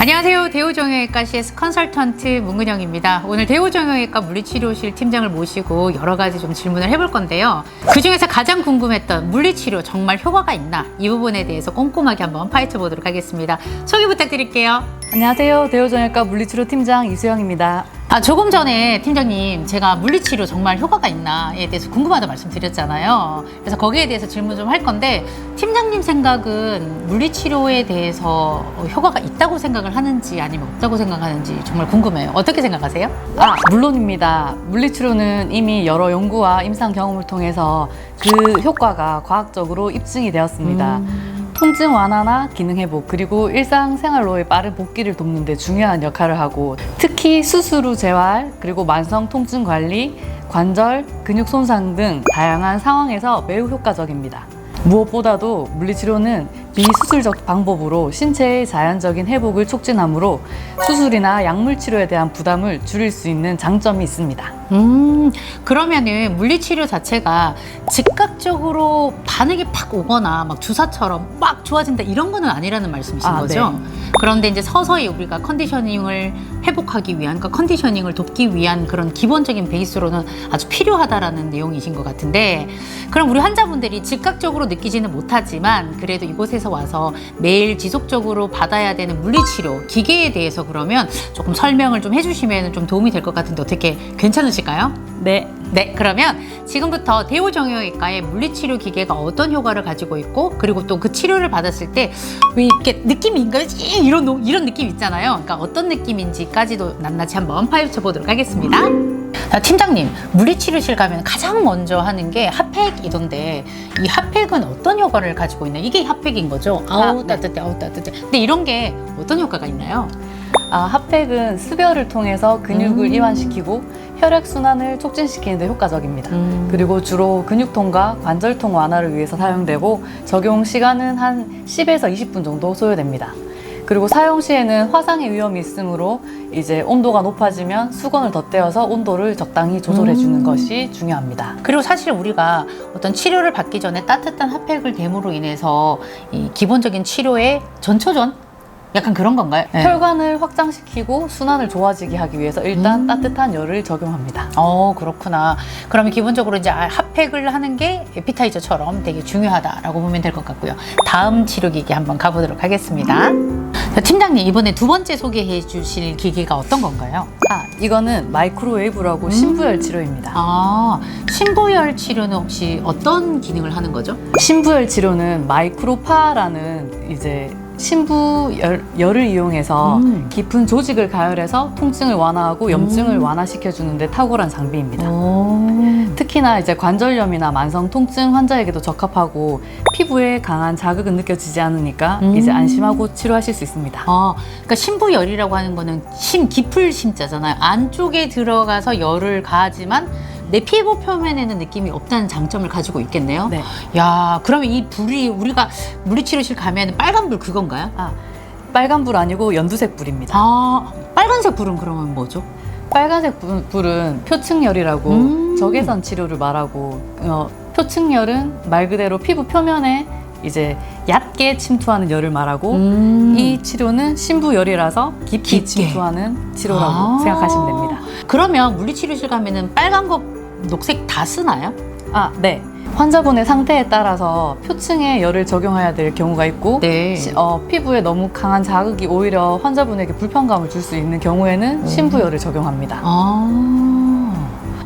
안녕하세요. 대우정형외과 CS 컨설턴트 문근영입니다. 오늘 대우정형외과 물리치료실 팀장을 모시고 여러 가지 좀 질문을 해볼 건데요. 그 중에서 가장 궁금했던 물리치료 정말 효과가 있나? 이 부분에 대해서 꼼꼼하게 한번 파헤쳐 보도록 하겠습니다. 소개 부탁드릴게요. 안녕하세요. 대우정형외과 물리치료 팀장 이수영입니다. 조금 전에 팀장님 제가 물리치료 정말 효과가 있나에 대해서 궁금하다 말씀드렸잖아요. 그래서 거기에 대해서 질문 좀 할 건데 팀장님 생각은 물리치료에 대해서 효과가 있다고 생각을 하는지 아니면 없다고 생각하는지 정말 궁금해요. 어떻게 생각하세요? 물론입니다. 물리치료는 이미 여러 연구와 임상 경험을 통해서 그 효과가 과학적으로 입증이 되었습니다. 통증 완화나 기능 회복, 그리고 일상생활로의 빠른 복귀를 돕는 데 중요한 역할을 하고, 특히 수술 후 재활, 그리고 만성 통증 관리, 관절, 근육 손상 등 다양한 상황에서 매우 효과적입니다. 무엇보다도 물리치료는 비수술적 방법으로 신체의 자연적인 회복을 촉진하므로 수술이나 약물 치료에 대한 부담을 줄일 수 있는 장점이 있습니다. 그러면은 물리치료 자체가 즉각적으로 반응이 팍 오거나 막 주사처럼 막 좋아진다 이런 거는 아니라는 말씀이신 거죠? 네. 그런데 이제 서서히 우리가 컨디셔닝을 회복하기 위한, 그러니까 컨디셔닝을 돕기 위한 그런 기본적인 베이스로는 아주 필요하다라는 내용이신 것 같은데, 그럼 우리 환자분들이 즉각적으로 느끼지는 못하지만 그래도 이곳에서 와서 매일 지속적으로 받아야 되는 물리치료 기계에 대해서 그러면 조금 설명을 좀 해주시면 좀 도움이 될 것 같은데 어떻게 괜찮으실까요? 네. 네, 그러면 지금부터 대우정형외과의 물리치료 기계가 어떤 효과를 가지고 있고, 그리고 또 그 치료를 받았을 때 왜 이렇게 느낌인가요? 이런 느낌 있잖아요. 그러니까 어떤 느낌인지까지도 낱낱이 한번 파헤쳐 보도록 하겠습니다. 팀장님, 물리치료실 가면 가장 먼저 하는 게 핫팩이던데 이 핫팩은 어떤 효과를 가지고 있나요? 이게 핫팩인 거죠? 아우 따뜻해, 아우 따뜻해. 근데 이런 게 어떤 효과가 있나요? 핫팩은 수별을 통해서 근육을 이완시키고 혈액순환을 촉진시키는 데 효과적입니다. 그리고 주로 근육통과 관절통 완화를 위해서 사용되고, 적용 시간은 한 10에서 20분 정도 소요됩니다. 그리고 사용 시에는 화상의 위험이 있으므로 이제 온도가 높아지면 수건을 덧대어서 온도를 적당히 조절해 주는 것이 중요합니다. 그리고 사실 우리가 어떤 치료를 받기 전에 따뜻한 핫팩을 댐으로 인해서 이 기본적인 치료의 전초전? 약간 그런 건가요? 네. 혈관을 확장시키고 순환을 좋아지게 하기 위해서 일단 따뜻한 열을 적용합니다. 그렇구나. 그러면 기본적으로 이제 핫팩을 하는 게 에피타이저처럼 되게 중요하다라고 보면 될 것 같고요. 다음 치료기기 한번 가보도록 하겠습니다. 자, 팀장님, 이번에 두 번째 소개해 주실 기기가 어떤 건가요? 이거는 마이크로웨이브라고 신부열 치료입니다. 신부열 치료는 혹시 어떤 기능을 하는 거죠? 신부열 치료는 마이크로파라는 이제 신부열을 이용해서 깊은 조직을 가열해서 통증을 완화하고 염증을 완화시켜 주는데 탁월한 장비입니다. 특히나 이제 관절염이나 만성 통증 환자에게도 적합하고, 피부에 강한 자극은 느껴지지 않으니까 이제 안심하고 치료하실 수 있습니다. 그러니까 신부열이라고 하는 거는 깊을 심자잖아요. 안쪽에 들어가서 열을 가하지만 내 피부 표면에는 느낌이 없다는 장점을 가지고 있겠네요. 네. 야, 그러면 이 불이 우리가 물리치료실 가면 빨간 불 그건가요? 빨간 불 아니고 연두색 불입니다. 빨간색 불은 그러면 뭐죠? 빨간색 불은 표층열이라고 적외선 치료를 말하고, 표층열은 말 그대로 피부 표면에 이제 얕게 침투하는 열을 말하고, 이 치료는 신부열이라서 깊게 침투하는 치료라고 생각하시면 됩니다. 그러면 물리치료실 가면은 빨간 거, 녹색 다 쓰나요? 네. 환자분의 상태에 따라서 표층에 열을 적용해야 될 경우가 있고, 네. 피부에 너무 강한 자극이 오히려 환자분에게 불편감을 줄 수 있는 경우에는 신부열을 적용합니다.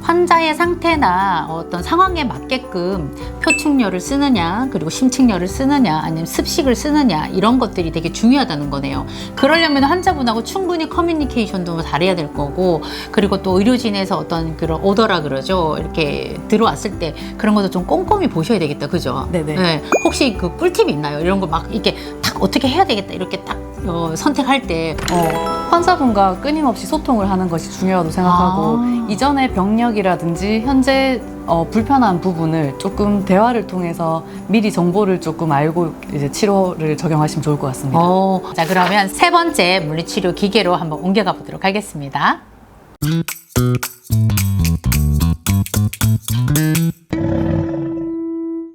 환자의 상태나 어떤 상황에 맞게끔 표층열을 쓰느냐, 그리고 심층열을 쓰느냐, 아니면 습식을 쓰느냐, 이런 것들이 되게 중요하다는 거네요. 그러려면 환자분하고 충분히 커뮤니케이션도 잘해야 될 거고, 그리고 또 의료진에서 어떤 그런 오더라 그러죠. 이렇게 들어왔을 때 그런 것도 좀 꼼꼼히 보셔야 되겠다. 그죠? 네네. 네. 혹시 그 꿀팁이 있나요? 이런 거 막 이렇게 딱 어떻게 해야 되겠다. 이렇게 딱 선택할 때. 환자분과 끊임없이 소통을 하는 것이 중요하다고 생각하고, 이전의 병력이라든지 현재 불편한 부분을 조금 대화를 통해서 미리 정보를 조금 알고 이제 치료를 적용하시면 좋을 것 같습니다. 자, 그러면 세 번째 물리치료 기계로 한번 옮겨가 보도록 하겠습니다.